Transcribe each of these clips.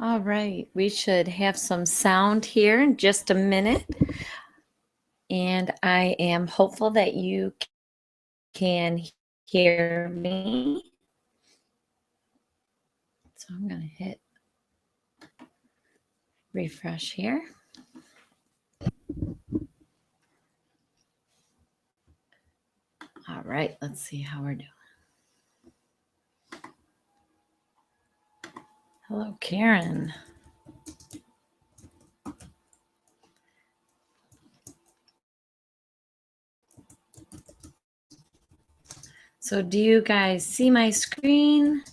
All right, we should have some sound here in just a minute. And I am hopeful that you can hear me. So I'm going to hit refresh here. All right, let's see how we're doing. Hello, Karen. So do you guys see my screen?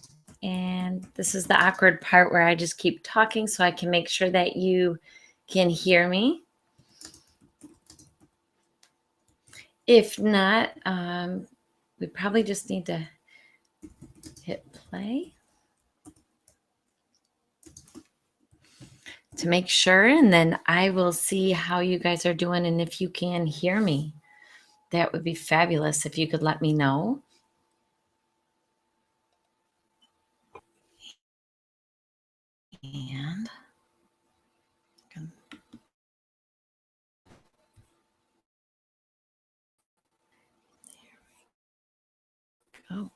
And this is the awkward part where I just keep talking so I can make sure that you can hear me. If not, we probably just need to hit play to make sure, and then I will see how you guys are doing and if you can hear me. That would be fabulous if you could let me know. And oh.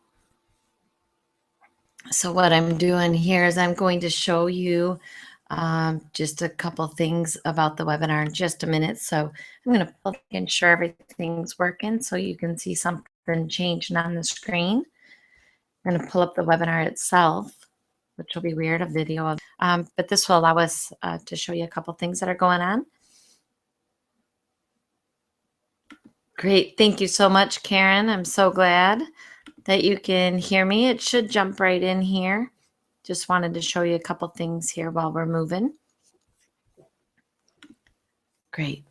So what I'm doing here is I'm going to show you just a couple things about the webinar in just a minute. So I'm going to ensure everything's working so you can see something changing on the screen. I'm going to pull up the webinar itself, which will be weird, a video of, but this will allow us to show you a couple things that are going on. Great. Thank you so much, Karen. I'm so glad that you can hear me. It should jump right in here. Just wanted to show you a couple things here while we're moving. Great.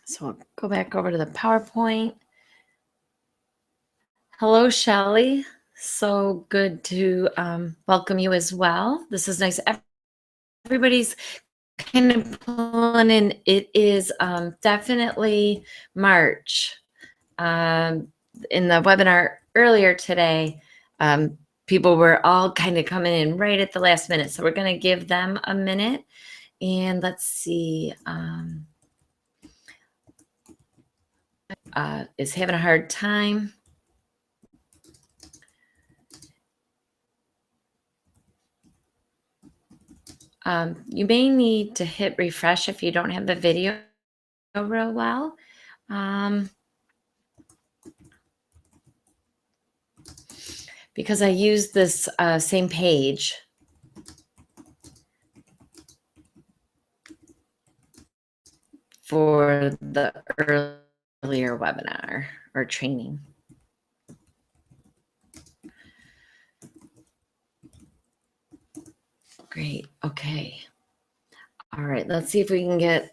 So we'll go back over to the PowerPoint. Hello, Shelley. So good to welcome you as well. This is nice. Everybody's kind of pulling in. It is definitely March. In the webinar earlier today, people were all kind of coming in right at the last minute. So we're going to give them a minute. And let's see. Is having a hard time. You may need to hit refresh if you don't have the video real well. Because I use this same page for the earlier webinar or training. Great. Okay. All right. Let's see if we can get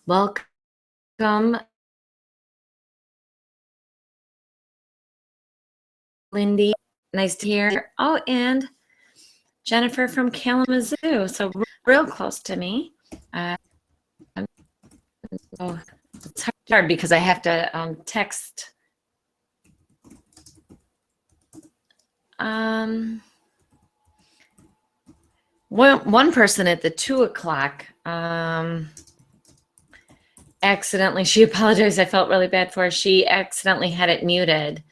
welcome, Lindy. Nice to hear. Oh, and Jennifer from Kalamazoo. So real close to me. Oh, it's hard because I have to text. One person at the 2 o'clock accidentally, she apologized. I felt really bad for her. She accidentally had it muted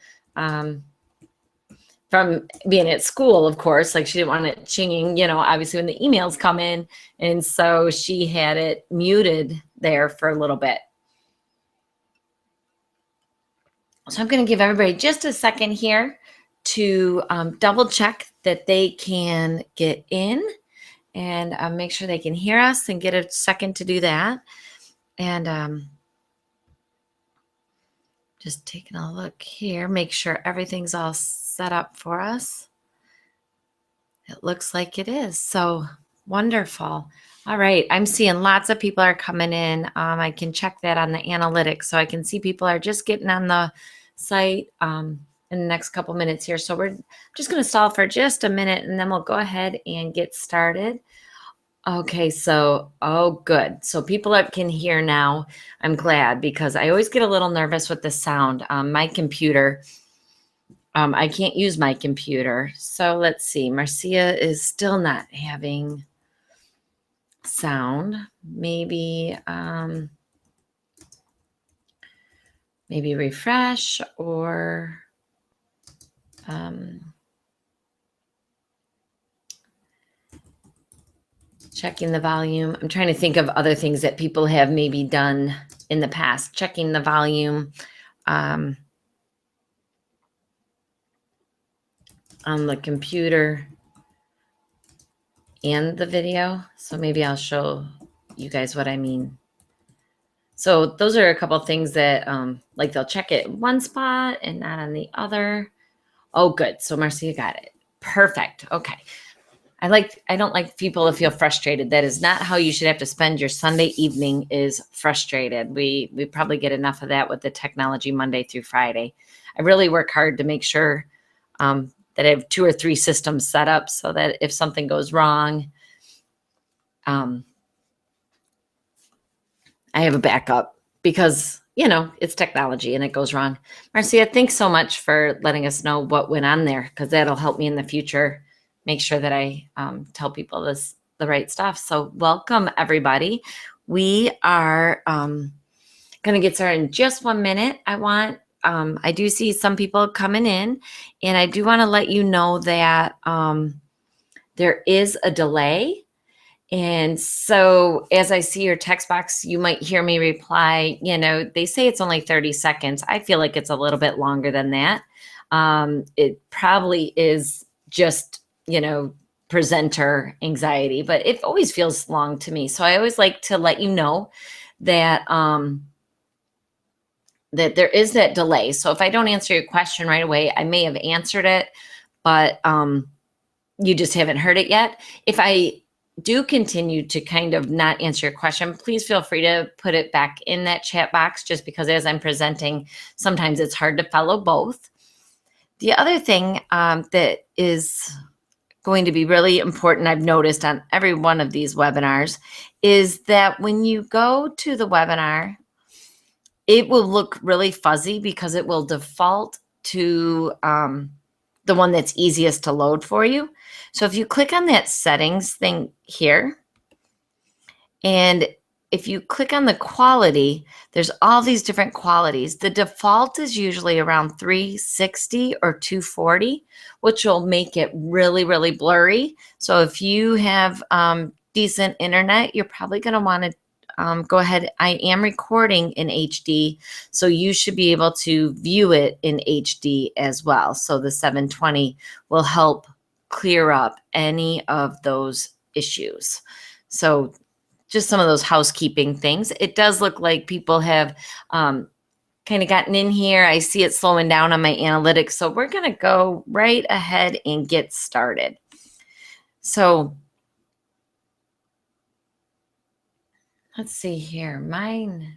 from being at school, of course. Like she didn't want it chinging, you know, obviously when the emails come in. And so she had it muted there for a little bit. So I'm going to give everybody just a second here to double check that they can get in and make sure they can hear us, and get a second to do that. And just taking a look here, make sure everything's all set up for us. It looks like it is. So wonderful. All right. I'm seeing lots of people are coming in. I can check that on the analytics. So I can see people are just getting on the site in the next couple minutes here. So we're just going to stall for just a minute, and then we'll go ahead and get started. Okay, so, oh, good. So people can hear now. I'm glad, because I always get a little nervous with the sound. My computer I can't use my computer. So let's see. Marcia is still not having sound. Maybe maybe refresh or checking the volume. I'm trying to think of other things that people have maybe done in the past. Checking the volume on the computer and the video. So maybe I'll show you guys what I mean. So those are a couple of things that like they'll check it in one spot and not on the other. Oh, good. So Marcia got it. Perfect. Okay. I don't like people to feel frustrated. That is not how you should have to spend your Sunday evening, is frustrated. We probably get enough of that with the technology Monday through Friday. I really work hard to make sure that I have 2 or 3 systems set up so that if something goes wrong, I have a backup because, it's technology and it goes wrong. Marcia, thanks so much for letting us know what went on there, because that'll help me in the future make sure that I tell people the right stuff. So welcome, everybody. We are going to get started in just 1 minute. I do see some people coming in, and I do want to let you know that there is a delay. And so as I see your text box, you might hear me reply, they say it's only 30 seconds. I feel like it's a little bit longer than that. It probably is just, presenter anxiety, but it always feels long to me. So I always like to let you know that, that there is that delay. So if I don't answer your question right away, I may have answered it, but you just haven't heard it yet. If I do continue to kind of not answer your question, please feel free to put it back in that chat box, just because as I'm presenting, sometimes it's hard to follow both. The other thing that is going to be really important, I've noticed on every one of these webinars, is that when you go to the webinar, it will look really fuzzy because it will default to the one that's easiest to load for you. So if you click on that settings thing here, and if you click on the quality, there's all these different qualities. The default is usually around 360 or 240, which will make it really, really blurry. So if you have decent internet, you're probably going to want to go ahead. I am recording in HD, so you should be able to view it in HD as well. So the 720 will help clear up any of those issues. So just some of those housekeeping things. It does look like people have kind of gotten in here. I see it slowing down on my analytics. So we're going to go right ahead and get started. So let's see here. Mine.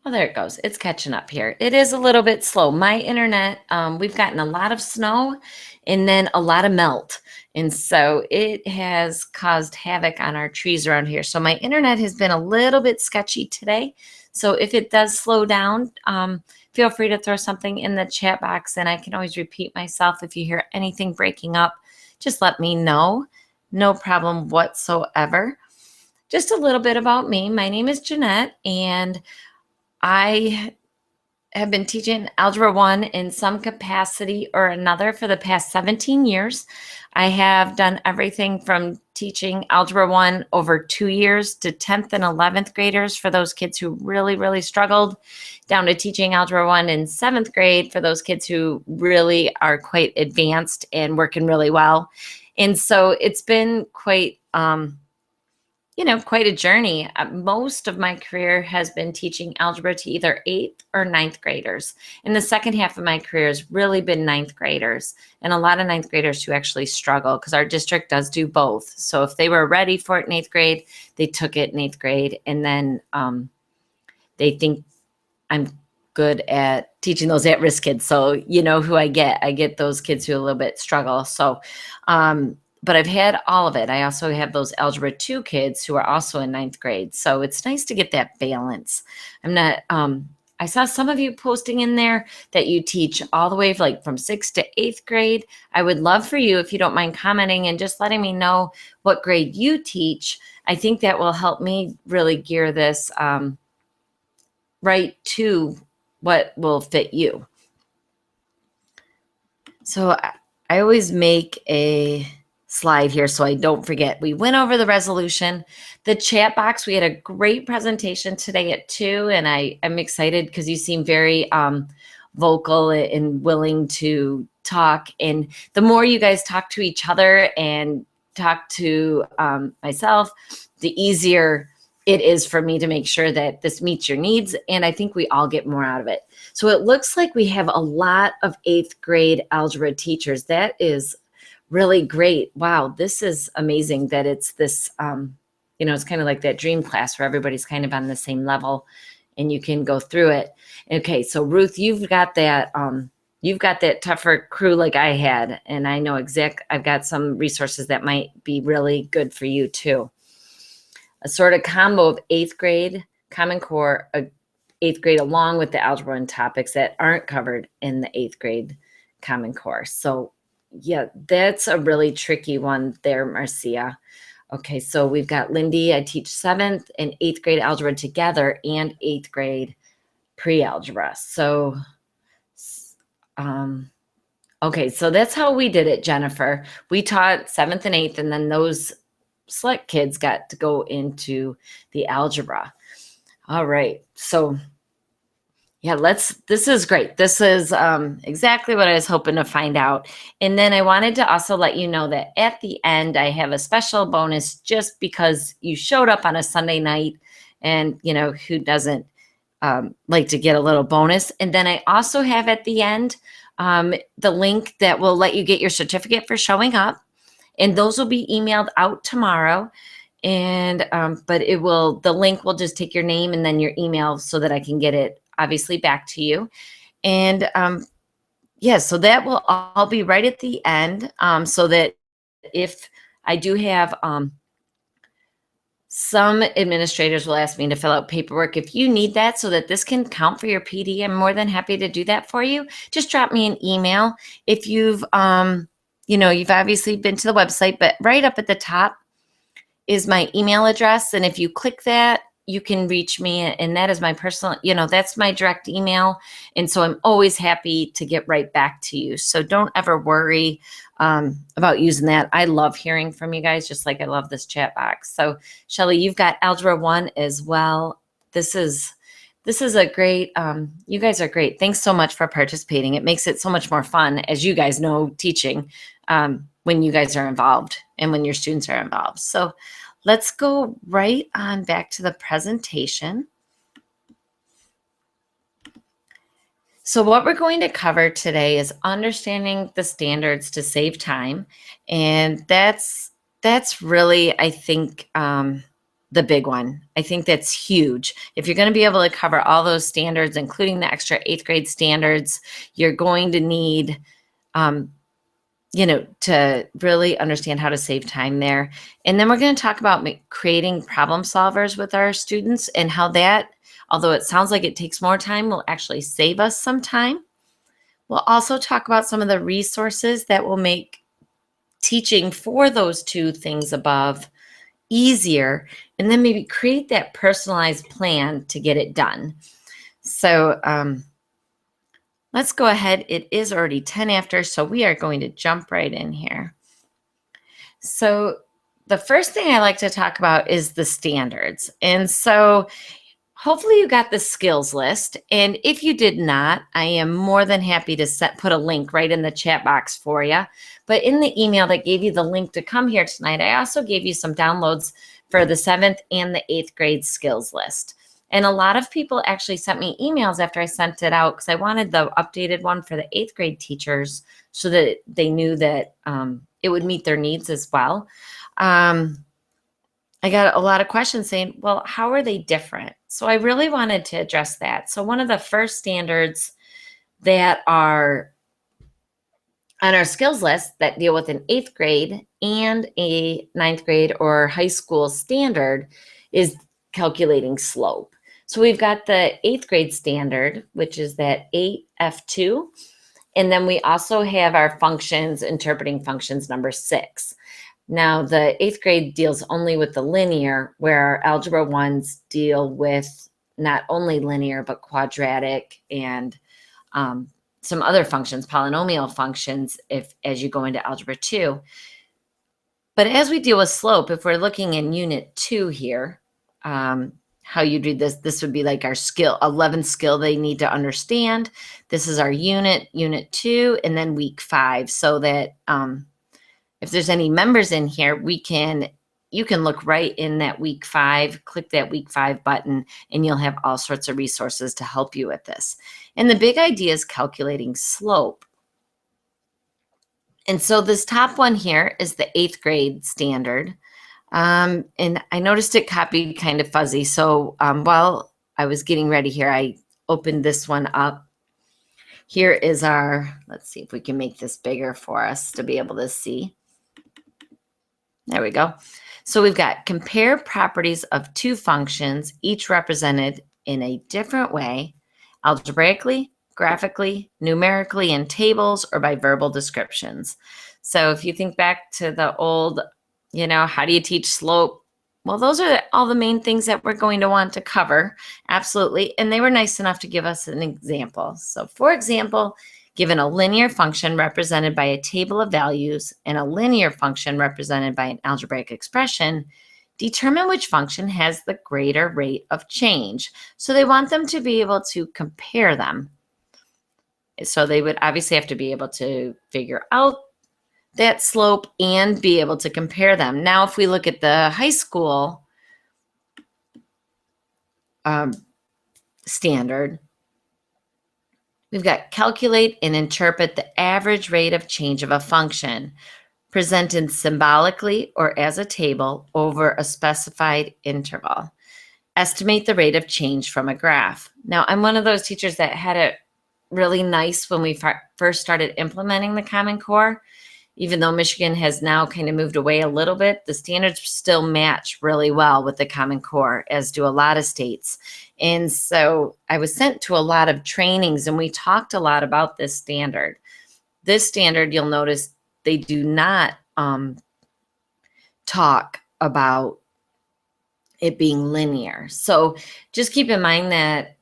Oh, there it goes. It's catching up here. It is a little bit slow. My internet, we've gotten a lot of snow and then a lot of melt. And so it has caused havoc on our trees around here. So my internet has been a little bit sketchy today. So if it does slow down, feel free to throw something in the chat box, and I can always repeat myself. If you hear anything breaking up, just let me know. No problem whatsoever. Just a little bit about me. My name is Jeanette, and I have been teaching Algebra 1 in some capacity or another for the past 17 years. I have done everything from teaching Algebra 1 over 2 years to 10th and 11th graders for those kids who really, really struggled, down to teaching Algebra 1 in 7th grade for those kids who really are quite advanced and working really well. And so it's been quite quite a journey. Most of my career has been teaching algebra to either 8th or 9th graders. And the second half of my career has really been 9th graders, and a lot of 9th graders who actually struggle, because our district does do both. So if they were ready for it in 8th grade, they took it in 8th grade, and then they think I'm good at teaching those at-risk kids. So you know who I get. I get those kids who a little bit struggle. So but I've had all of it. I also have those Algebra 2 kids who are also in 9th grade. So it's nice to get that balance. I'm not, I saw some of you posting in there that you teach all the way like from 6th to 8th grade. I would love for you, if you don't mind commenting and just letting me know what grade you teach. I think that will help me really gear this right to what will fit you. So I always make a slide here so I don't forget. We went over the resolution, the chat box. We had a great presentation today at 2, and I'm excited because you seem very vocal and willing to talk. And the more you guys talk to each other and talk to myself, the easier it is for me to make sure that this meets your needs. And I think we all get more out of it. So it looks like we have a lot of 8th grade algebra teachers. That is really great. Wow, this is amazing that it's this, it's kind of like that dream class where everybody's kind of on the same level and you can go through it. Okay, so Ruth, you've got that tougher crew like I had, and I know I've got some resources that might be really good for you too. A sort of combo of 8th grade, Common Core, 8th grade, along with the algebra and topics that aren't covered in the 8th grade Common Core. So yeah, that's a really tricky one there, Marcia. Okay, so we've got Lindy. I teach 7th and 8th grade algebra together and 8th grade pre-algebra. So, okay, so that's how we did it, Jennifer. We taught 7th and 8th, and then those select kids got to go into the algebra. All right, so yeah, this is great. This is exactly what I was hoping to find out. And then I wanted to also let you know that at the end, I have a special bonus just because you showed up on a Sunday night, and who doesn't like to get a little bonus. And then I also have at the end the link that will let you get your certificate for showing up. And those will be emailed out tomorrow. And but the link will just take your name and then your email so that I can get it obviously back to you. And so that will all be right at the end, so that if I do have some administrators will ask me to fill out paperwork. If you need that so that this can count for your PD, I'm more than happy to do that for you. Just drop me an email. If you've you've obviously been to the website, but right up at the top is my email address. And if you click that, you can reach me, and that is my personal, that's my direct email. And so I'm always happy to get right back to you. So don't ever worry about using that. I love hearing from you guys, just like I love this chat box. So Shelly, you've got Algebra 1 as well. This is a great, you guys are great. Thanks so much for participating. It makes it so much more fun, as you guys know, teaching when you guys are involved and when your students are involved. So let's go right on back to the presentation. So what we're going to cover today is understanding the standards to save time. And that's really, I think, the big one. I think that's huge. If you're going to be able to cover all those standards, including the extra 8th grade standards, you're going to need to really understand how to save time there. And then we're going to talk about creating problem solvers with our students, and how that, although it sounds like it takes more time, will actually save us some time. We'll also talk about some of the resources that will make teaching for those two things above easier, and then maybe create that personalized plan to get it done. So let's go ahead. It is already 10 after, so we are going to jump right in here. So the first thing I like to talk about is the standards. And so hopefully you got the skills list. And if you did not, I am more than happy to put a link right in the chat box for you. But in the email that gave you the link to come here tonight, I also gave you some downloads for the 7th and the 8th grade skills list. And a lot of people actually sent me emails after I sent it out, because I wanted the updated one for the 8th grade teachers so that they knew that it would meet their needs as well. I got a lot of questions saying, well, how are they different? So I really wanted to address that. So one of the first standards that are on our skills list that deal with an 8th grade and a 9th grade or high school standard is calculating slope. So we've got the 8th grade standard, which is that 8F2. And then we also have our functions, interpreting functions number 6. Now, the 8th grade deals only with the linear, where our algebra ones deal with not only linear, but quadratic and some other functions, polynomial functions, as you go into algebra 2. But as we deal with slope, if we're looking in unit 2 here, how you do this would be like our skill, 11th skill they need to understand. This is our unit 2, and then week 5, so that if there's any members in here, you can look right in that week 5, click that week 5 button, and you'll have all sorts of resources to help you with this. And the big idea is calculating slope. And so this top one here is the 8th grade standard. And I noticed it copied kind of fuzzy. So while I was getting ready here, I opened this one up. Here is let's see if we can make this bigger for us to be able to see. There we go. So we've got compare properties of two functions, each represented in a different way, algebraically, graphically, numerically, in tables, or by verbal descriptions. So if you think back to the old, how do you teach slope? Well, those are all the main things that we're going to want to cover. Absolutely. And they were nice enough to give us an example. So for example, given a linear function represented by a table of values and a linear function represented by an algebraic expression, determine which function has the greater rate of change. So they want them to be able to compare them. So they would obviously have to be able to figure out that slope and be able to compare them. Now, if we look at the high school standard, we've got calculate and interpret the average rate of change of a function presented symbolically or as a table over a specified interval. Estimate the rate of change from a graph. Now, I'm one of those teachers that had it really nice when we first started implementing the Common Core. Even though Michigan has now kind of moved away a little bit, the standards still match really well with the Common Core, as do a lot of states. And so I was sent to a lot of trainings, and we talked a lot about this standard. This standard, you'll notice they do not talk about it being linear. So just keep in mind that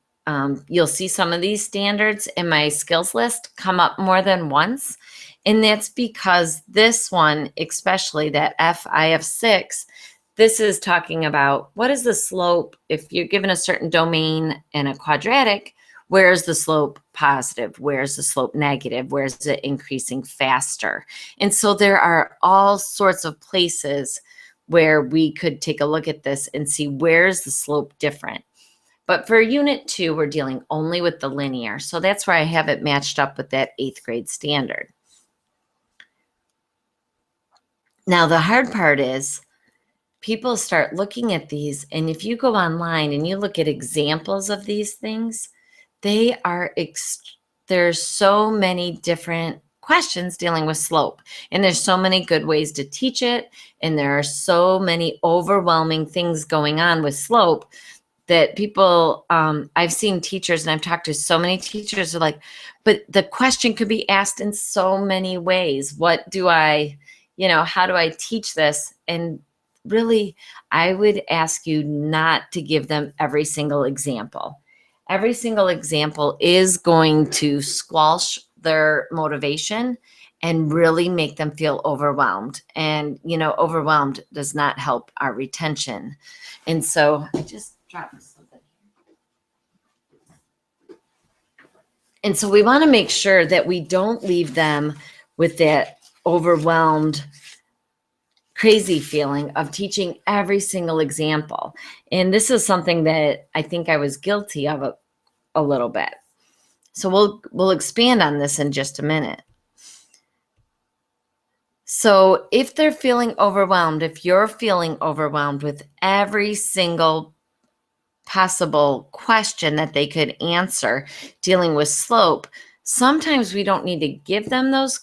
you'll see some of these standards in my skills list come up more than once. And that's because this one, especially that FIF6, this is talking about what is the slope if you're given a certain domain and a quadratic, where is the slope positive? Where is the slope negative? Where is it increasing faster? And so there are all sorts of places where we could take a look at this and see where's the slope different. But for unit 2, we're dealing only with the linear. So that's where I have it matched up with that 8th grade standard. Now, the hard part is people start looking at these, and if you go online and you look at examples of these things, there's so many different questions dealing with slope, and there's so many good ways to teach it, and there are so many overwhelming things going on with slope that people, I've seen teachers, and I've talked to so many teachers, are like, but the question could be asked in so many ways. What do I, how do I teach this? And really, I would ask you not to give them every single example. Every single example is going to squelch their motivation and really make them feel overwhelmed. And, overwhelmed does not help our retention. And so I just dropped something. And so we want to make sure that we don't leave them with that overwhelmed, crazy feeling of teaching every single example. And this is something that I think I was guilty of a little bit. So we'll expand on this in just a minute. So if they're feeling overwhelmed, if you're feeling overwhelmed with every single possible question that they could answer dealing with slope, sometimes we don't need to give them those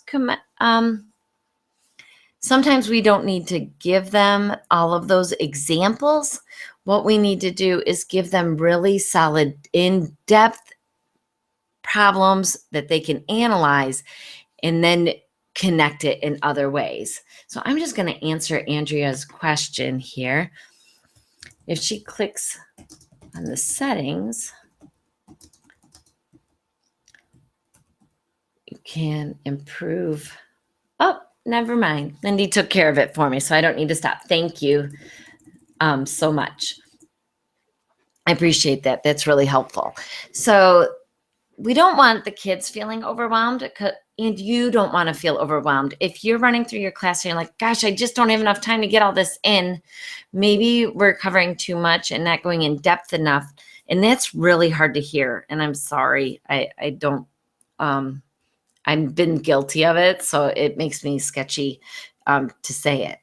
sometimes we don't need to give them all of those examples. what we need to do is give them really solid, in-depth problems that they can analyze and then connect it in other ways. So I'm just going to answer Andrea's question here. If she clicks on the settings, you can improve. Oh, never mind. Lindy took care of it for me, so I don't need to stop. Thank you so much. I appreciate that. That's really helpful. So we don't want the kids feeling overwhelmed, and you don't want to feel overwhelmed. If you're running through your class and you're like, gosh, I just don't have enough time to get all this in, maybe we're covering too much and not going in depth enough. And that's really hard to hear. And I'm sorry. I don't, I've been guilty of it. So it makes me sketchy to say it.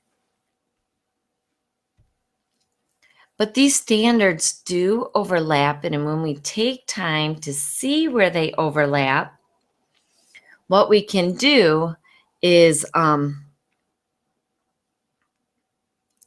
But these standards do overlap. And when we take time to see where they overlap, what we can do is,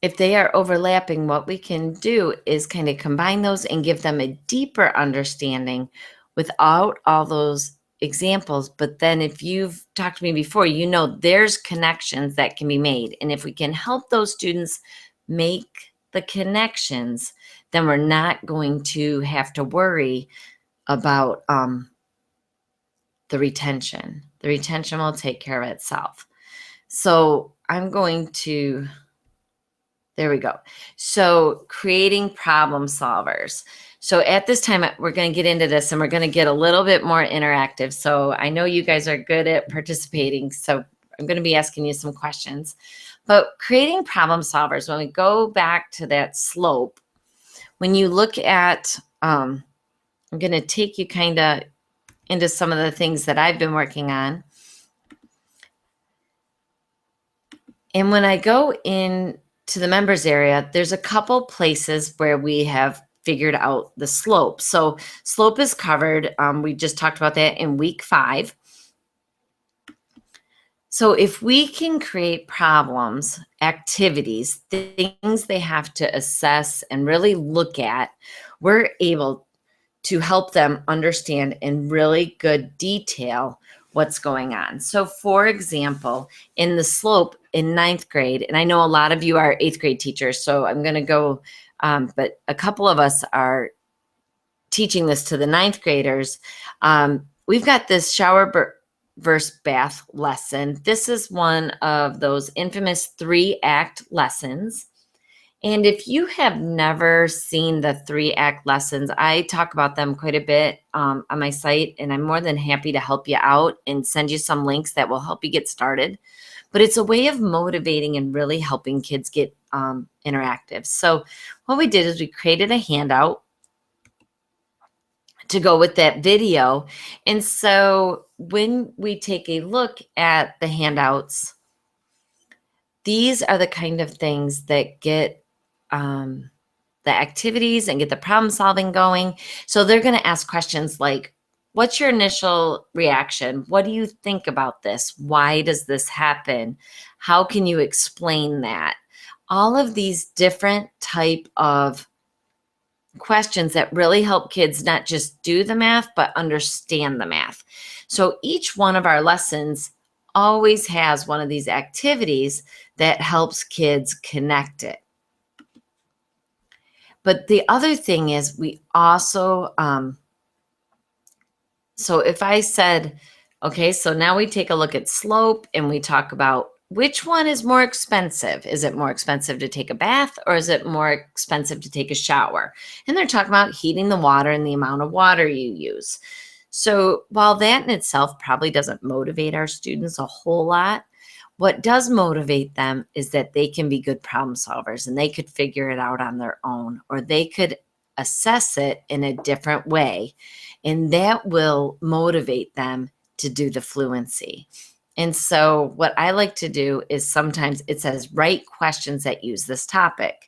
if they are overlapping, what we can do is kind of combine those and give them a deeper understanding without all those examples. But then if you've talked to me before, you know there's connections that can be made. And if we can help those students make the connections, then we're not going to have to worry about the retention. The retention will take care of itself. So I'm going to, there we go. So creating problem solvers. So at this time, we're going to get into this and we're going to get a little bit more interactive. So I know you guys are good at participating. So I'm going to be asking you some questions. But creating problem solvers, when we go back to that slope, when you look at, I'm going to take you kind of into some of the things that I've been working on. And when I go in to the members area, there's a couple places where we have figured out the slope. So slope is covered. We just talked about that in week 5. So if we can create problems, activities, things they have to assess and really look at, we're able to help them understand in really good detail what's going on. So for example, in the slope in 9th grade, and I know a lot of you are 8th grade teachers, so I'm going to go, but a couple of us are teaching this to the 9th graders. We've got this shower versus bath lesson. This is one of those infamous 3-act lessons. And if you have never seen the 3-act lessons, I talk about them quite a bit on my site, and I'm more than happy to help you out and send you some links that will help you get started. But it's a way of motivating and really helping kids get interactive. So what we did is we created a handout to go with that video. And so when we take a look at the handouts, these are the kind of things that get the activities and get the problem solving going. So they're going to ask questions like, what's your initial reaction? What do you think about this? Why does this happen? How can you explain that? All of these different type of questions that really help kids not just do the math, but understand the math. So each one of our lessons always has one of these activities that helps kids connect it. But the other thing is we also, so if I said, okay, so now we take a look at slope and we talk about which one is more expensive. Is it more expensive to take a bath or is it more expensive to take a shower? And they're talking about heating the water and the amount of water you use. So while that in itself probably doesn't motivate our students a whole lot, what does motivate them is that they can be good problem solvers and they could figure it out on their own, or they could assess it in a different way. And that will motivate them to do the fluency. And so what I like to do is sometimes it says write questions that use this topic.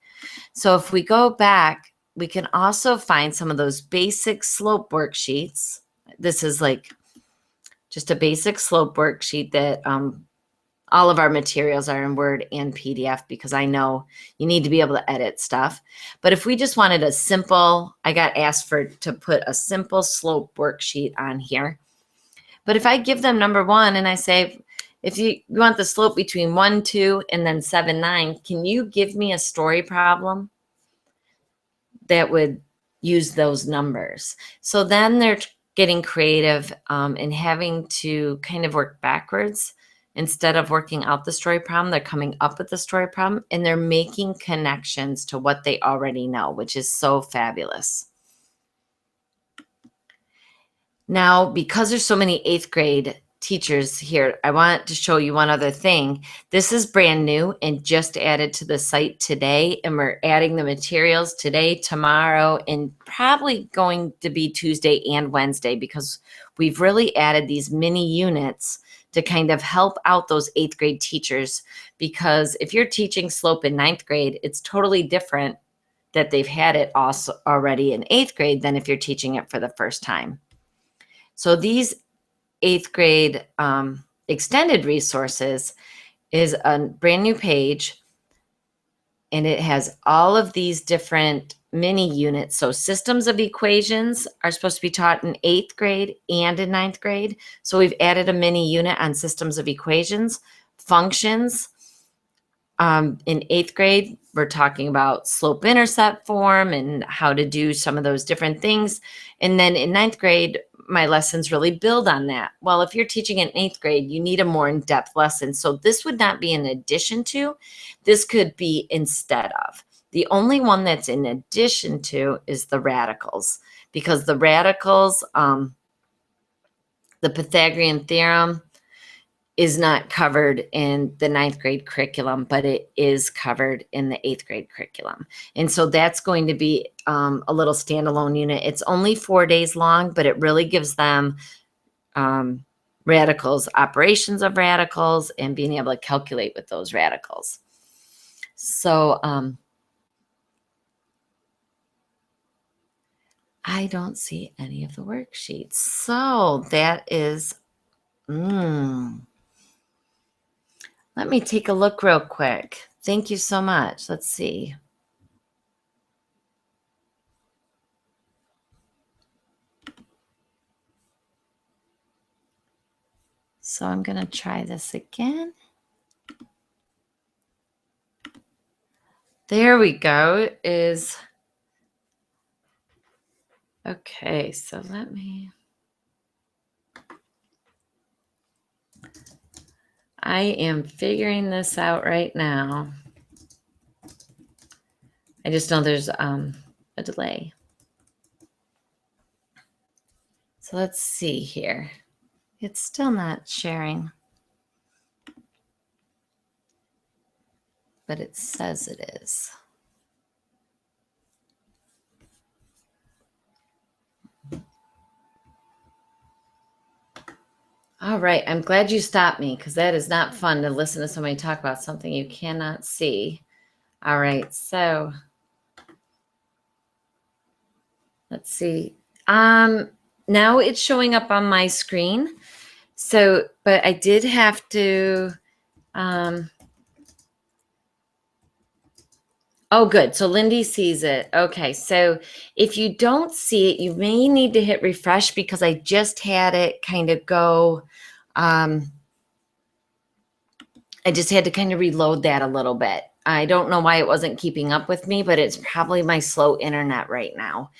So if we go back, we can also find some of those basic slope worksheets. This is like just a basic slope worksheet that All of our materials are in Word and PDF because I know you need to be able to edit stuff. But if we just wanted a simple, I got asked to put a simple slope worksheet on here. But if I give them number 1 and I say, if you want the slope between 1, 2, and then 7, 9, can you give me a story problem that would use those numbers? So then they're getting creative and having to kind of work backwards. Instead of working out the story problem, they're coming up with the story problem and they're making connections to what they already know, which is so fabulous. Now, because there's so many 8th grade teachers here, I want to show you one other thing. This is brand new and just added to the site today, and we're adding the materials today, tomorrow, and probably going to be Tuesday and Wednesday because we've really added these mini units to kind of help out those 8th grade teachers, because if you're teaching slope in 9th grade, it's totally different that they've had it also already in 8th grade than if you're teaching it for the first time. So these 8th grade extended resources is a brand new page, and it has all of these different mini units. So systems of equations are supposed to be taught in 8th grade and in 9th grade. So we've added a mini unit on systems of equations. Functions, in 8th grade, we're talking about slope-intercept form and how to do some of those different things. And then in 9th grade, my lessons really build on that. Well, if you're teaching in 8th grade, you need a more in-depth lesson. So this would not be in addition to, this could be instead of. The only one that's in addition to is the radicals, because the radicals, the Pythagorean theorem, is not covered in the 9th grade curriculum, but it is covered in the 8th grade curriculum. And so that's going to be a little standalone unit. It's only 4 days long, but it really gives them radicals, operations of radicals, and being able to calculate with those radicals. So I don't see any of the worksheets. So that is, let me take a look real quick. Thank you so much. Let's see. So I'm going to try this again. There we go. Okay, so I am figuring this out right now. I just know there's a delay. So let's see here. It's still not sharing, but it says it is. All right, I'm glad you stopped me because that is not fun to listen to somebody talk about something you cannot see. All right, so let's see. Now it's showing up on my screen. So, but I did have to, oh, good. So Lindy sees it. Okay. So if you don't see it, you may need to hit refresh because I just had it kind of go, I just had to kind of reload that a little bit. I don't know why it wasn't keeping up with me, but it's probably my slow internet right now.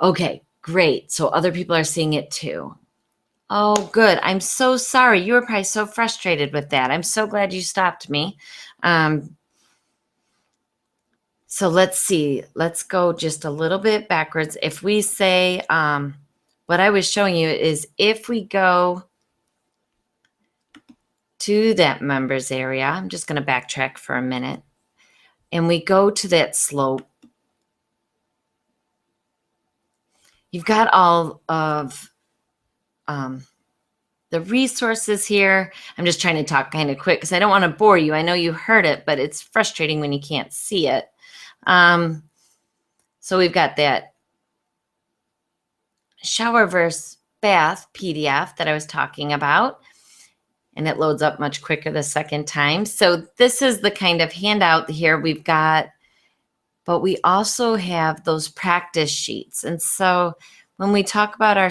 Okay, great. So other people are seeing it too. Oh, good. I'm so sorry. You were probably so frustrated with that. I'm so glad you stopped me. So let's see. Let's go just a little bit backwards. If we say, what I was showing you is if we go to that members area, I'm just going to backtrack for a minute, and we go to that slope. You've got all of the resources here. I'm just trying to talk kind of quick because I don't want to bore you. I know you heard it, but it's frustrating when you can't see it. So we've got that shower versus bath PDF that I was talking about. and it loads up much quicker the second time. So this is the kind of handout here we've got, but we also have those practice sheets. And so when we talk about our,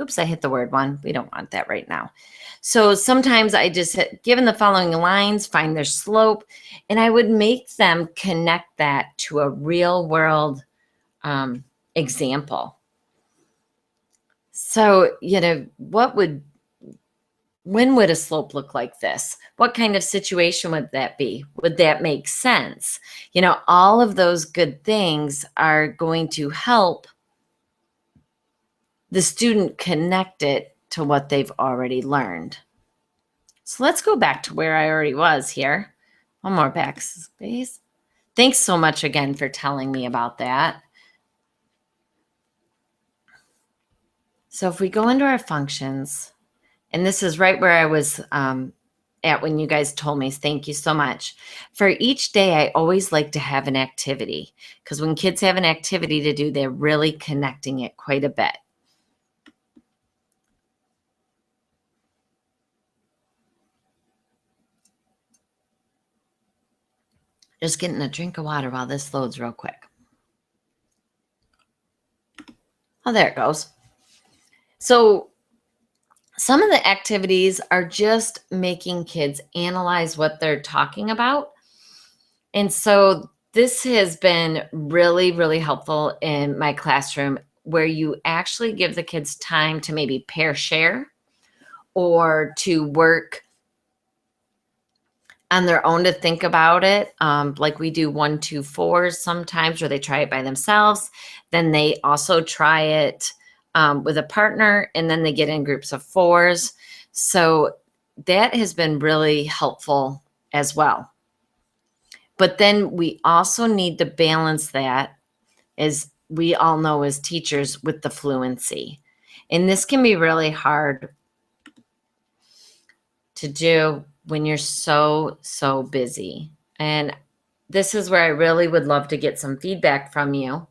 oops, I hit the word one. We don't want that right now. So sometimes I just hit, given the following lines, find their slope, and I would make them connect that to a real world example. So, when would a slope look like this? What kind of situation would that be? Would that make sense? All of those good things are going to help the student connect it to what they've already learned. So let's go back to where I already was here. One more backspace. Thanks so much again for telling me about that. So if we go into our functions, and this is right where I was at when you guys told me, thank you so much. For each day, I always like to have an activity, because when kids have an activity to do, they're really connecting it quite a bit. Just getting a drink of water while this loads real quick. Oh, there it goes. So some of the activities are just making kids analyze what they're talking about. And so this has been really, really helpful in my classroom, where you actually give the kids time to maybe pair share or to work on their own to think about it. Like we do 1, 2, 4s sometimes, where they try it by themselves. Then they also try it with a partner, and then they get in groups of 4s. So that has been really helpful as well. But then we also need to balance that, as we all know as teachers, with the fluency. And this can be really hard to do when you're so busy. And this is where I really would love to get some feedback from you.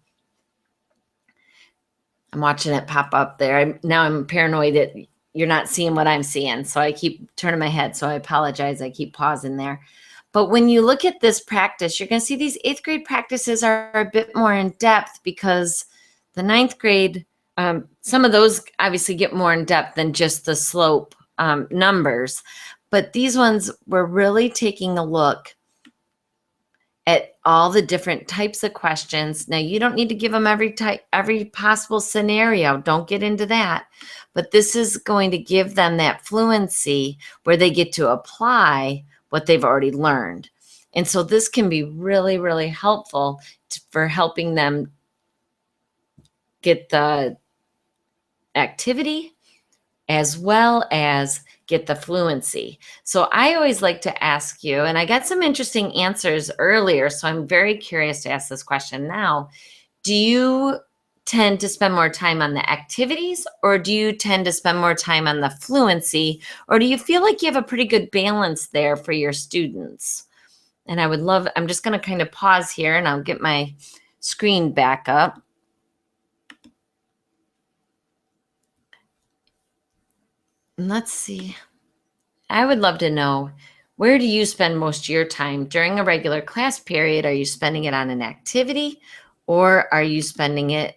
I'm watching it pop up there. Now I'm paranoid that you're not seeing what I'm seeing, so I keep turning my head. So I apologize. I keep pausing there. But when you look at this practice, you're going to see these 8th grade practices are a bit more in depth, because the 9th grade, some of those obviously get more in depth than just the slope numbers. But these ones, we're really taking a look at all the different types of questions. Now, you don't need to give them every possible scenario. Don't get into that. But this is going to give them that fluency where they get to apply what they've already learned. And so this can be really, really helpful for helping them get the activity as well as get the fluency. So I always like to ask you, and I got some interesting answers earlier, so I'm very curious to ask this question now. Do you tend to spend more time on the activities, or do you tend to spend more time on the fluency, or do you feel like you have a pretty good balance there for your students? And I would love, I'm just going to kind of pause here, and I'll get my screen back up. Let's see. I would love to know, where do you spend most of your time during a regular class period? Are you spending it on an activity, or are you spending it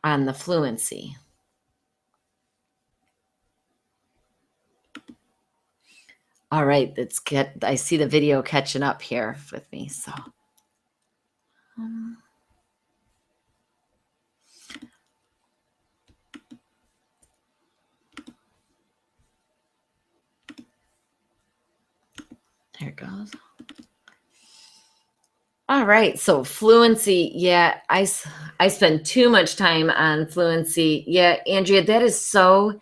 on the fluency? All right, I see the video catching up here with me. So there it goes. All right, so fluency, yeah, I spend too much time on fluency. Yeah, Andrea, that is so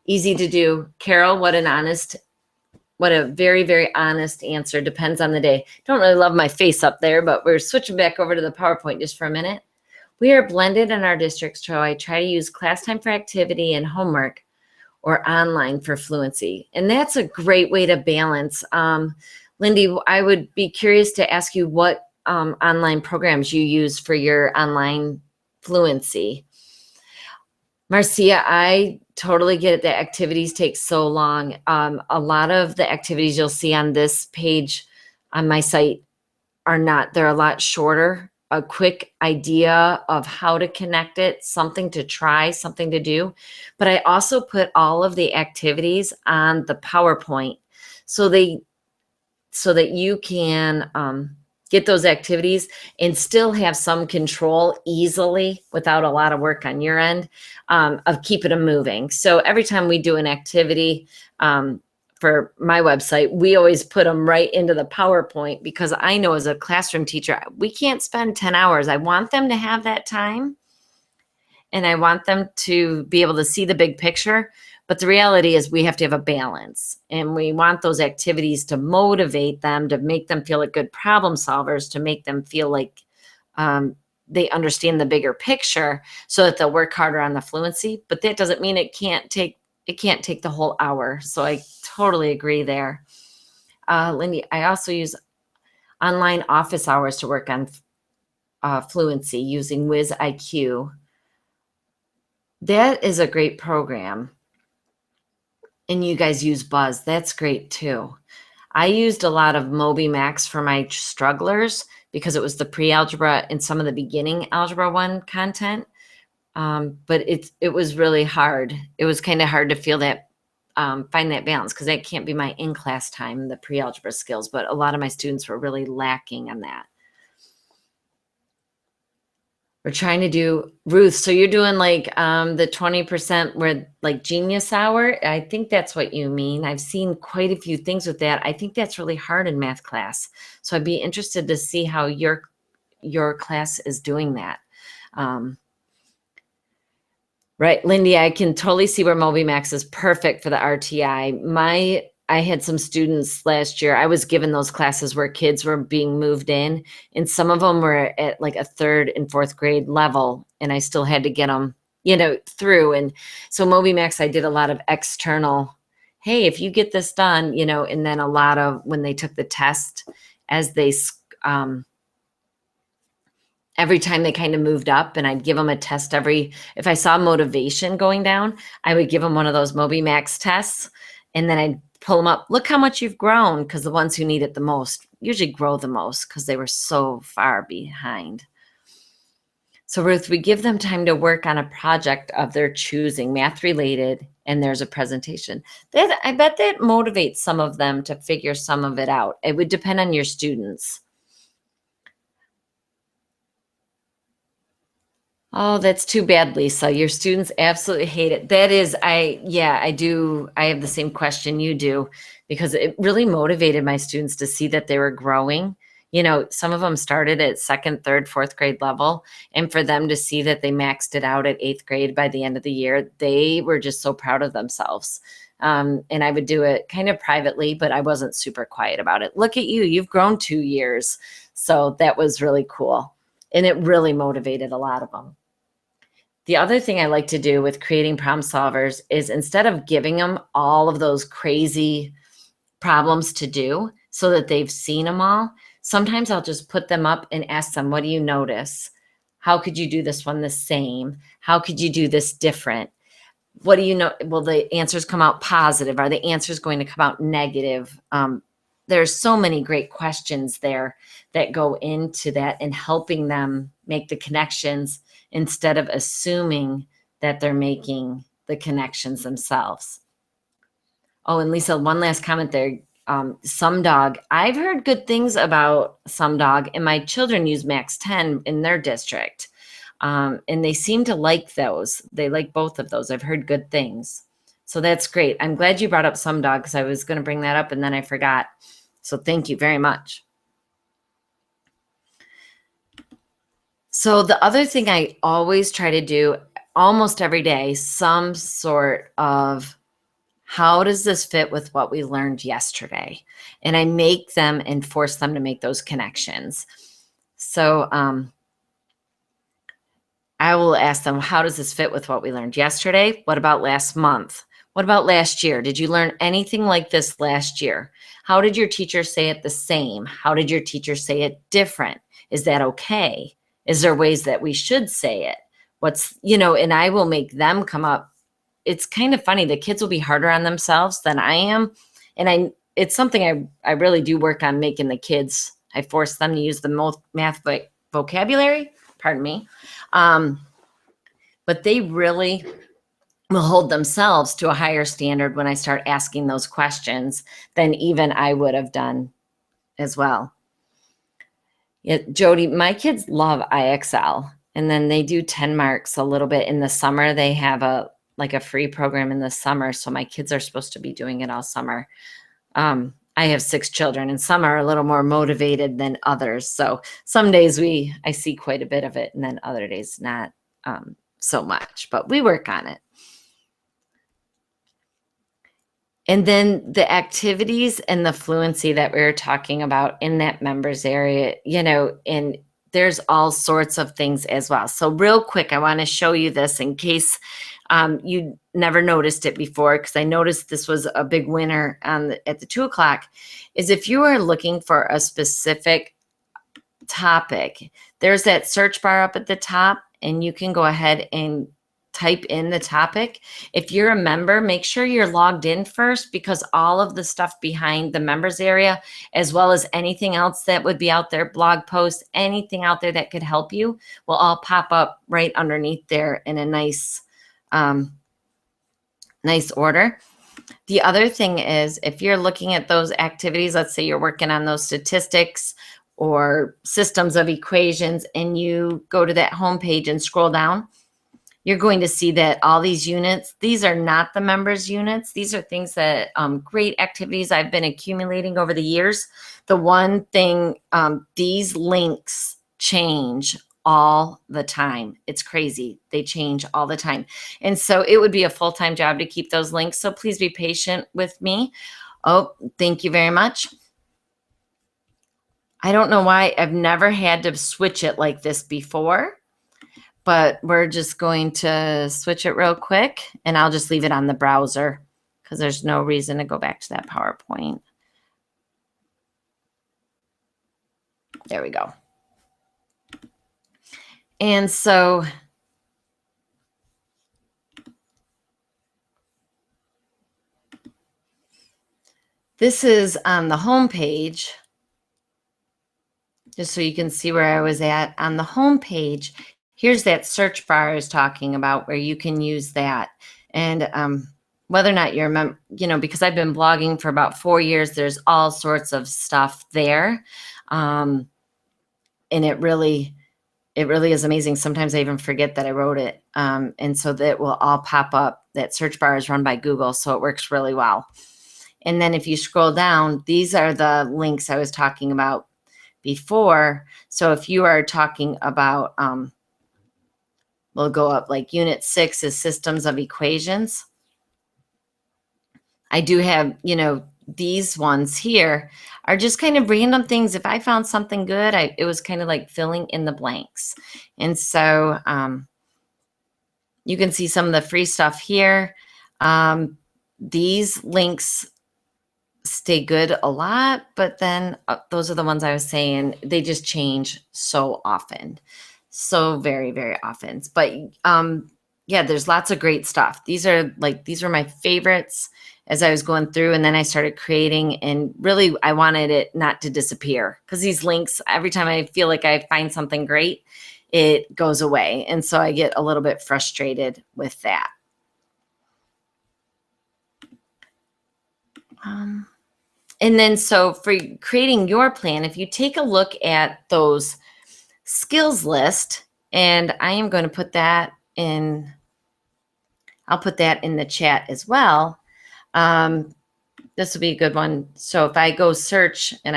easy to do. Carol, what a very, very honest answer. Depends on the day. Don't really love my face up there, but we're switching back over to the PowerPoint just for a minute. We are blended in our district, so I try to use class time for activity and homework, or online for fluency. And that's a great way to balance. Lindy, I would be curious to ask you what online programs you use for your online fluency. Marcia, I totally get it that activities take so long. A lot of the activities you'll see on this page on my site are not, they're a lot shorter, a quick idea of how to connect it, something to try, something to do. But I also put all of the activities on the PowerPoint so that you can get those activities and still have some control easily without a lot of work on your end of keeping them moving. So every time we do an activity for my website, we always put them right into the PowerPoint because I know as a classroom teacher, we can't spend 10 hours. I want them to have that time and I want them to be able to see the big picture. But the reality is we have to have a balance, and we want those activities to motivate them, to make them feel like good problem solvers, to make them feel like they understand the bigger picture so that they'll work harder on the fluency. But that doesn't mean it can't take the whole hour. So I totally agree there. Lindy, I also use online office hours to work on fluency using Whiz IQ. That is a great program. And you guys use Buzz. That's great too. I used a lot of Moby Max for my strugglers because it was the pre-algebra and some of the beginning Algebra 1 content. But it was really hard. It was kind of hard to feel that, find that balance because that can't be my in-class time, the pre-algebra skills. But a lot of my students were really lacking on that. We're trying to do, Ruth, so you're doing like the 20% where like Genius Hour. I think that's what you mean. I've seen quite a few things with that. I think that's really hard in math class. So I'd be interested to see how your class is doing that. Right, Lindy, I can totally see where MobiMax is perfect for the RTI. I had some students last year. I was given those classes where kids were being moved in, and some of them were at like a 3rd and 4th grade level, and I still had to get them, through. And so MobiMax, I did a lot of external, hey, if you get this done, and then a lot of when they took the test, as they every time they kind of moved up, and I'd give them a test if I saw motivation going down, I would give them one of those MobiMax tests, and then I'd pull them up. Look how much you've grown, because the ones who need it the most usually grow the most because they were so far behind. So Ruth, we give them time to work on a project of their choosing, math related, and there's a presentation. I bet that motivates some of them to figure some of it out. It would depend on your students. Oh, that's too bad, Lisa. Your students absolutely hate it. That is, I do. I have the same question you do because it really motivated my students to see that they were growing. Some of them started at 2nd, 3rd, 4th grade level, and for them to see that they maxed it out at 8th grade by the end of the year, they were just so proud of themselves. And I would do it kind of privately, but I wasn't super quiet about it. Look at you. You've grown 2 years. So that was really cool. And it really motivated a lot of them. The other thing I like to do with creating problem solvers is instead of giving them all of those crazy problems to do so that they've seen them all, sometimes I'll just put them up and ask them, what do you notice? How could you do this one the same? How could you do this different? What do you know? Will the answers come out positive? Are the answers going to come out negative? There's so many great questions there that go into that and helping them make the connections instead of assuming that they're making the connections themselves. Oh, and Lisa, one last comment there. SumDog. I've heard good things about SumDog, and my children use Max 10 in their district. And they seem to like those. They like both of those. I've heard good things. So that's great. I'm glad you brought up SumDog because I was going to bring that up and then I forgot. So thank you very much. So the other thing I always try to do almost every day, some sort of how does this fit with what we learned yesterday? And I make them and force them to make those connections. So I will ask them, how does this fit with what we learned yesterday? What about last month? What about last year? Did you learn anything like this last year? How did your teacher say it the same? How did your teacher say it different? Is that okay? Is there ways that we should say it? and I will make them come up. It's kind of funny. The kids will be harder on themselves than I am. And it's something I really do work on, making the kids, I force them to use the most math vocabulary, pardon me. But they really will hold themselves to a higher standard when I start asking those questions than even I would have done as well. Yeah, Jody, my kids love IXL, and then they do 10 marks a little bit in the summer. They have a free program in the summer, so my kids are supposed to be doing it all summer. I have 6 children, and some are a little more motivated than others. So some days I see quite a bit of it, and then other days not so much, but we work on it. And then the activities and the fluency that we were talking about in that members area, and there's all sorts of things as well. So real quick, I want to show you this in case you never noticed it before, because I noticed this was a big winner at the 2 o'clock, is if you are looking for a specific topic, there's that search bar up at the top, and you can go ahead and type in the topic. If you're a member, make sure you're logged in first, because all of the stuff behind the members area, as well as anything else that would be out there, blog posts, anything out there that could help you, will all pop up right underneath there in a nice order. The other thing is, if you're looking at those activities, let's say you're working on those statistics or systems of equations, and you go to that home page and scroll down, you're going to see that all these units, these are not the members units. These are things that, great activities I've been accumulating over the years. The one thing, these links change all the time. It's crazy. They change all the time. And so it would be a full-time job to keep those links. So please be patient with me. Oh, thank you very much. I don't know why I've never had to switch it like this before, but we're just going to switch it real quick, and I'll just leave it on the browser because there's no reason to go back to that PowerPoint. There we go. And so this is on the home page, just so you can see where I was at. On the home page, here's that search bar I was talking about, where you can use that. And whether or not you're a member, because I've been blogging for about 4 years, there's all sorts of stuff there. And it really is amazing. Sometimes I even forget that I wrote it. And so that will all pop up. That search bar is run by Google, so it works really well. And then if you scroll down, these are the links I was talking about before. So if you are talking about, we'll go up like Unit 6 is systems of equations. I do have, these ones here are just kind of random things. If I found something good, it was kind of like filling in the blanks. And so you can see some of the free stuff here. These links stay good a lot, but then those are the ones I was saying, they just change so often. So very, very often. But yeah, there's lots of great stuff. These were my favorites as I was going through, and then I started creating, and really I wanted it not to disappear, because these links, every time I feel like I find something great, it goes away. And so I get a little bit frustrated with that. And then so for creating your plan, if you take a look at those skills list, and I am going to put that in, I'll put that in the chat as well. This will be a good one. So if I go search and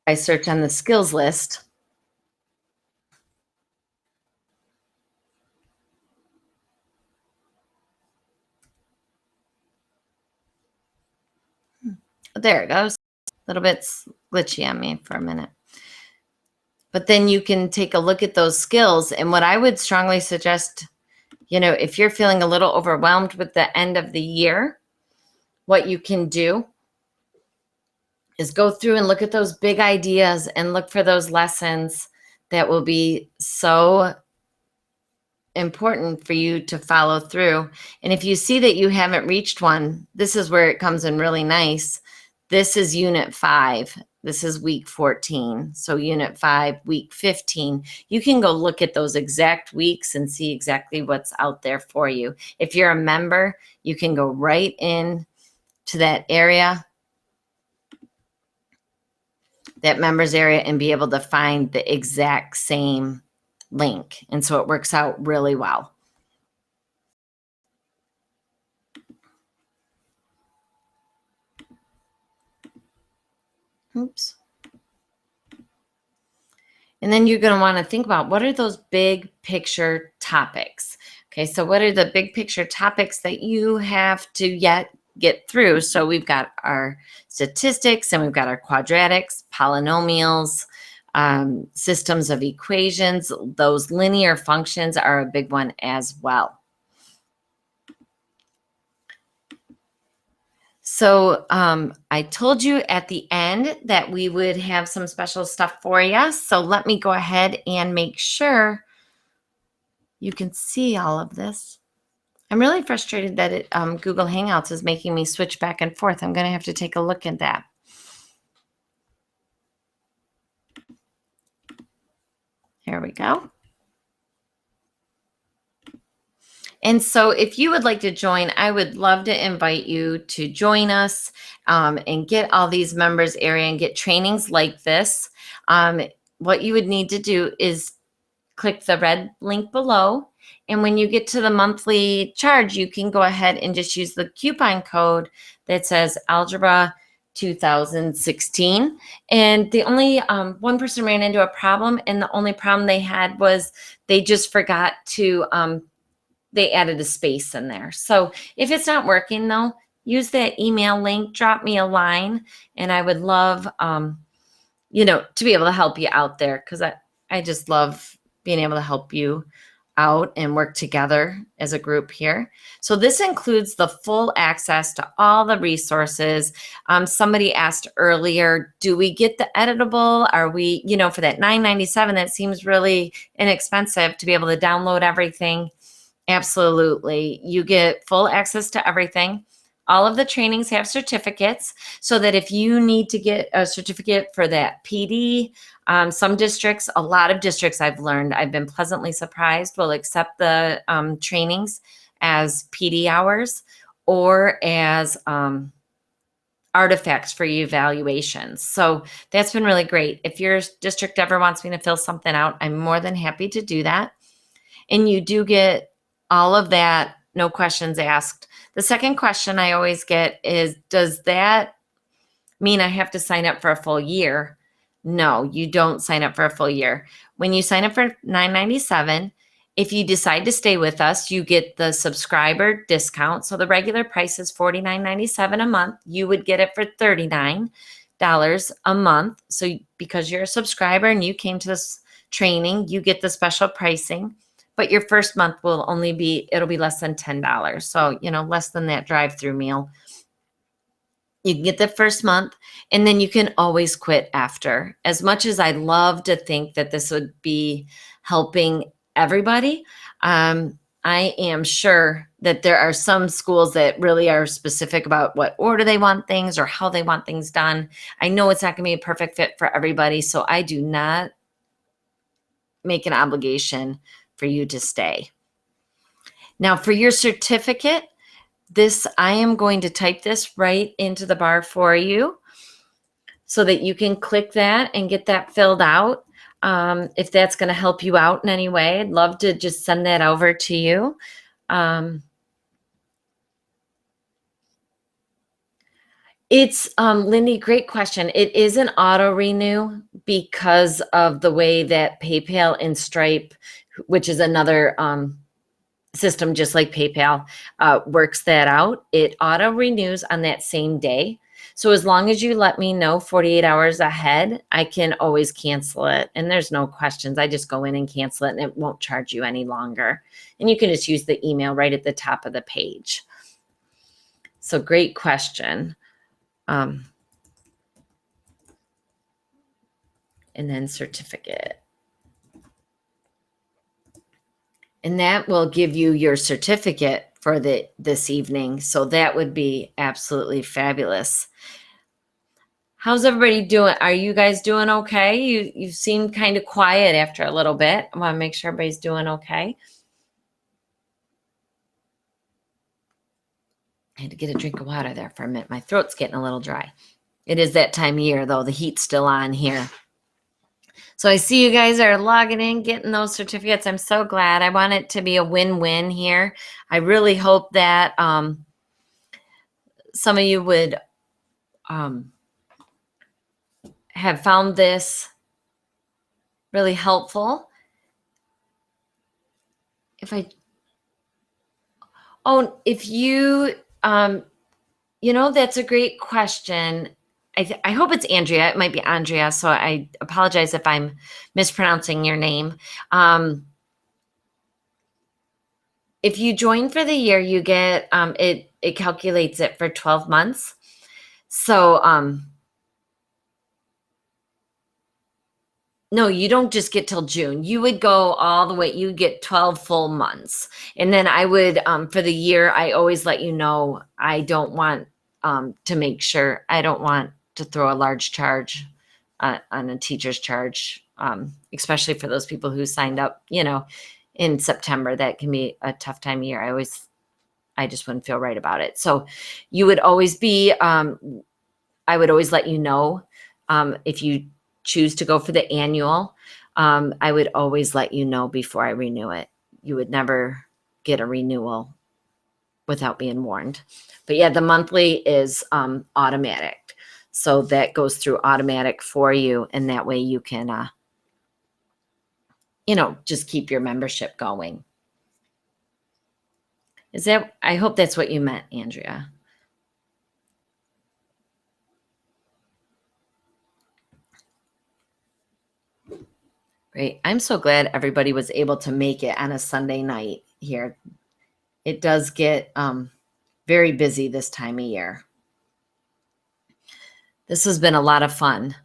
I search on the skills list, there it goes. A little bit glitchy on me for a minute. But then you can take a look at those skills. And what I would strongly suggest, if you're feeling a little overwhelmed with the end of the year, what you can do is go through and look at those big ideas and look for those lessons that will be so important for you to follow through. And if you see that you haven't reached one, this is where it comes in really nice. This is unit 5. This is week 14. So unit 5, week 15. You can go look at those exact weeks and see exactly what's out there for you. If you're a member, you can go right in to that area, that members area, and be able to find the exact same link. And so it works out really well. Oops. And then you're going to want to think about, what are those big picture topics? Okay, so what are the big picture topics that you have to yet get through? So we've got our statistics, and we've got our quadratics, polynomials, systems of equations. Those linear functions are a big one as well. So I told you at the end that we would have some special stuff for you. So let me go ahead and make sure you can see all of this. I'm really frustrated that Google Hangouts is making me switch back and forth. I'm going to have to take a look at that. Here we go. And so if you would like to join, I would love to invite you to join us and get all these members area and get trainings like this. What you would need to do is click the red link below. And when you get to the monthly charge, you can go ahead and just use the coupon code that says Algebra 2016. And the only one person ran into a problem, and the only problem they had was they just forgot to, they added a space in there. So if it's not working though, use that email link, drop me a line, and I would love, to be able to help you out there, because I just love being able to help you out and work together as a group here. So this includes the full access to all the resources. Somebody asked earlier, do we get the editable? Are we, for that $9.97, that seems really inexpensive to be able to download everything. Absolutely. You get full access to everything. All of the trainings have certificates, so that if you need to get a certificate for that PD, some districts, a lot of districts I've learned, I've been pleasantly surprised, will accept the trainings as PD hours or as artifacts for your evaluations. So that's been really great. If your district ever wants me to fill something out, I'm more than happy to do that. And you do get all of that, no questions asked. The second question I always get is, does that mean I have to sign up for a full year? No, you don't sign up for a full year. When you sign up for $9.97, if you decide to stay with us, you get the subscriber discount. So the regular price is $49.97 a month. You would get it for $39 a month. So because you're a subscriber and you came to this training, you get the special pricing. But your first month will only be, it'll be less than $10. So, less than that drive-through meal. You can get the first month, and then you can always quit after. As much as I love to think that this would be helping everybody, I am sure that there are some schools that really are specific about what order they want things or how they want things done. I know it's not going to be a perfect fit for everybody, so I do not make an obligation for you to stay. Now for your certificate, I am going to type this right into the bar for you so that you can click that and get that filled out. If that's going to help you out in any way, I'd love to just send that over to you. It's Lindy, great question. It is an auto renew because of the way that PayPal and Stripe, which is another system just like PayPal, works that out. It auto renews on that same day. So as long as you let me know 48 hours ahead, I can always cancel it. And there's no questions. I just go in and cancel it, and it won't charge you any longer. And you can just use the email right at the top of the page. So great question. and then certificate. And that will give you your certificate for this evening. So that would be absolutely fabulous. How's everybody doing? Are you guys doing okay? You seem kind of quiet after a little bit. I want to make sure everybody's doing okay. I had to get a drink of water there for a minute. My throat's getting a little dry. It is that time of year, though. The heat's still on here. So I see you guys are logging in, getting those certificates. I'm so glad. I want it to be a win-win here. I really hope that some of you would have found this really helpful. If you, that's a great question. I hope it's Andrea. It might be Andrea. So I apologize if I'm mispronouncing your name. If you join for the year, you get, it calculates it for 12 months. So, no, you don't just get till June. You would go all the way, you get 12 full months. And then I would, for the year, I always let you know, I don't want to make sure, I don't want to throw a large charge on a teacher's charge, especially for those people who signed up, in September. That can be a tough time of year. I just wouldn't feel right about it. So you would always be, I would always let you know if you choose to go for the annual. I would always let you know before I renew it. You would never get a renewal without being warned. But yeah, the monthly is automatic. So that goes through automatic for you. And that way you can, just keep your membership going. I hope that's what you meant, Andrea. Great. I'm so glad everybody was able to make it on a Sunday night here. It does get very busy this time of year. This has been a lot of fun.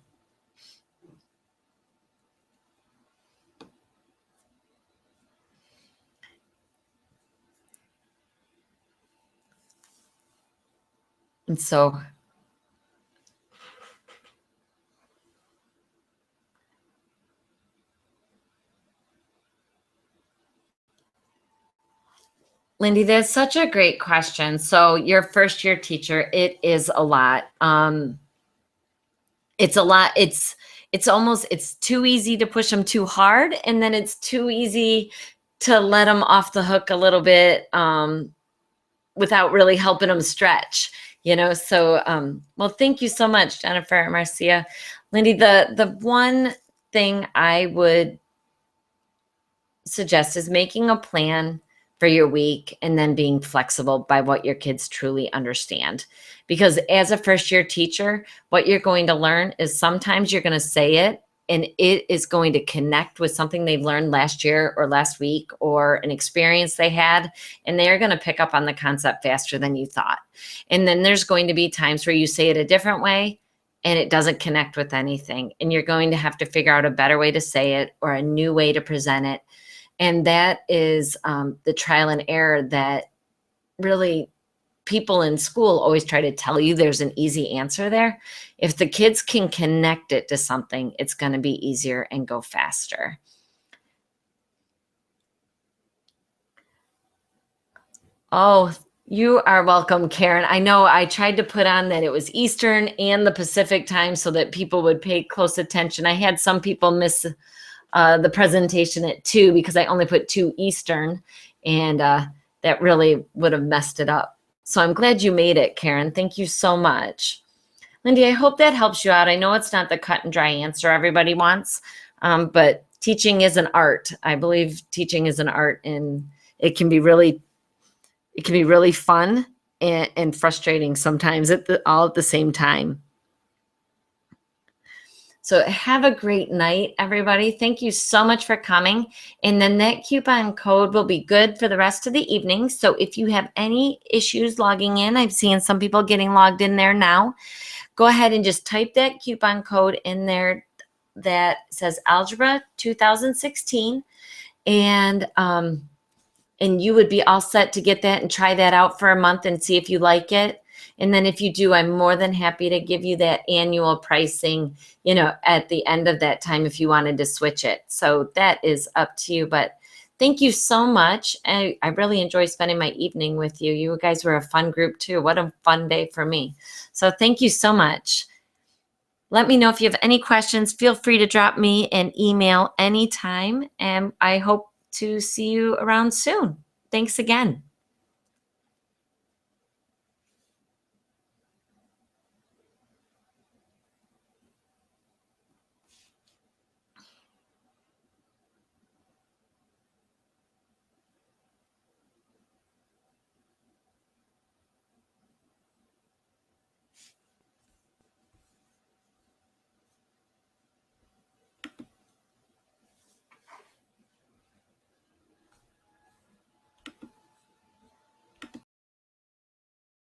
And so Lindy, that's such a great question. So your first year teacher, it is a lot. It's a lot. It's too easy to push them too hard. And then it's too easy to let them off the hook a little bit without really helping them stretch, So, well, thank you so much, Jennifer, Marcia. Lindy, the one thing I would suggest is making a plan for your week and then being flexible by what your kids truly understand. Because as a first year teacher, what you're going to learn is sometimes you're going to say it and it is going to connect with something they've learned last year or last week or an experience they had, and they're going to pick up on the concept faster than you thought. And then there's going to be times where you say it a different way and it doesn't connect with anything. And you're going to have to figure out a better way to say it or a new way to present it. And that is the trial and error that really people in school always try to tell you there's an easy answer there. If the kids can connect it to something, it's going to be easier and go faster. Oh, you are welcome, Karen. I know I tried to put on that it was Eastern and the Pacific time so that people would pay close attention. I had some people miss the presentation at 2 because I only put 2 Eastern, and that really would have messed it up. So I'm glad you made it, Karen. Thank you so much. Lindy, I hope that helps you out. I know it's not the cut and dry answer everybody wants, but teaching is an art. I believe teaching is an art, and it can be really fun and frustrating sometimes all at the same time. So have a great night, everybody. Thank you so much for coming. And then that coupon code will be good for the rest of the evening. So if you have any issues logging in, I've seen some people getting logged in there now. Go ahead and just type that coupon code in there that says Algebra 2016, and you would be all set to get that and try that out for a month and see if you like it. And then if you do, I'm more than happy to give you that annual pricing, at the end of that time if you wanted to switch it. So that is up to you. But thank you so much. I really enjoy spending my evening with you. You guys were a fun group too. What a fun day for me. So thank you so much. Let me know if you have any questions. Feel free to drop me an email anytime, and I hope to see you around soon. Thanks again.